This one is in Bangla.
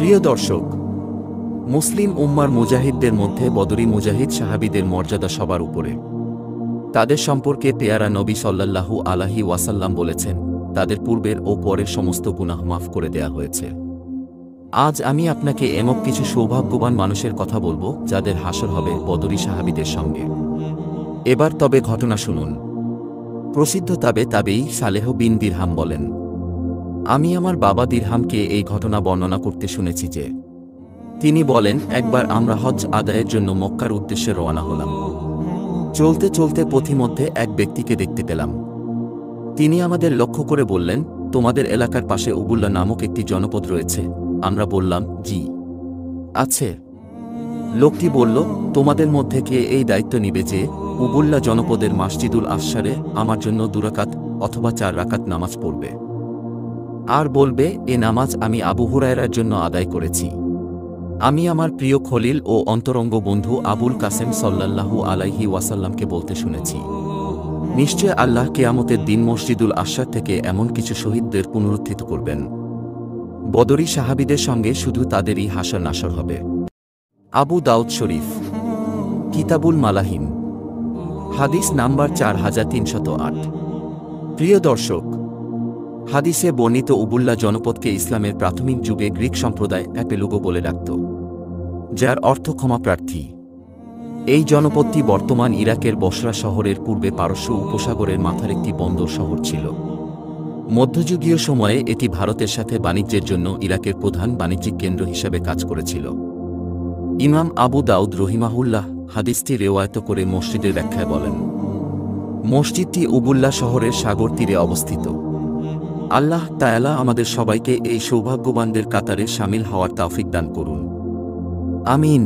প্রিয় দর্শক, মুসলিম উম্মার মুজাহিদদের মধ্যে বদরী মুজাহিদ সাহাবীদের মর্যাদা সবার উপরে। তাদের সম্পর্কে পেয়ারা নবী সাল্লাল্লাহু আলাইহি ওয়াসাল্লাম বলেছেন, তাদের পূর্বের ও পরের সমস্ত গুনাহ মাফ করে দেয়া হয়েছে। আজ আমি আপনাকে এমন কিছু সৌভাগ্যবান মানুষের কথা বলবো যাদের হাসর হবে বদরী সাহাবীদের সঙ্গে। এবার তবে ঘটনা শুনুন। প্রসিদ্ধ তাবেঈ সালেহ বিন দিরহাম বলেন, আমি আমার বাবা দিরহামকে এই ঘটনা বর্ণনা করতে শুনেছি যে তিনি বলেন, একবার আমরা হজ আদায়ের জন্য মক্কার উদ্দেশ্যে রওনা হলাম। চলতে চলতে পথিমধ্যে এক ব্যক্তিকে দেখতে পেলাম। তিনি আমাদের লক্ষ্য করে বললেন, তোমাদের এলাকার পাশে উবুল্লা নামক একটি জনপদ রয়েছে। আমরা বললাম, জি আছে। লোকটি বলল, তোমাদের মধ্যে কে এই দায়িত্ব নিবে যে উবুল্লা জনপদের মসজিদুল আসসারে আমার জন্য 2 রাকাত অথবা 4 রাকাত নামাজ পড়বে, আর বলবে, এ নামাজ আমি আবু হুরায়রার জন্য আদায় করেছি। আমি আমার প্রিয় খলিল ও অন্তরঙ্গ বন্ধু আবুল কাসেম সাল্লাল্লাহু আলাইহি ওয়াসাল্লামকে বলতে শুনেছি, নিশ্চয় আল্লাহ কিয়ামতের দিন মসজিদুল আসসার থেকে এমন কিছু শহীদদের পুনরুত্থিত করবেন, বদরী সাহাবীদের সঙ্গে শুধু তাদেরই হাসর নাসর হবে। আবু দাউদ শরীফ, কিতাবুল মালাহিম, হাদিস নাম্বার 4308। প্রিয় দর্শক, হাদিসে বর্ণিত উবুল্লা জনপদকে ইসলামের প্রাথমিক যুগে গ্রিক সম্প্রদায় অ্যাপেলুগো বলে ডাকত, যার অর্থ ক্ষমাপ্রার্থী। এই জনপদটি বর্তমান ইরাকের বসরা শহরের পূর্বে পারস্য উপসাগরের মাথার একটি বন্দর শহর ছিল। মধ্যযুগীয় সময়ে এটি ভারতের সাথে বাণিজ্যের জন্য ইরাকের প্রধান বাণিজ্যিক কেন্দ্র হিসাবে কাজ করেছিল। ইমাম আবু দাউদ রহিমাহুল্লাহ হাদিসটি রেওয়ায়ত করে মসজিদের ব্যাখ্যায় বলেন, মসজিদটি উবুল্লা শহরের সাগর তীরে অবস্থিত। আল্লাহ তাআলা আমাদের সবাইকে এই সৌভাগ্যবানদের কাতারে শামিল হওয়ার তৌফিক দান করুন। আমিন।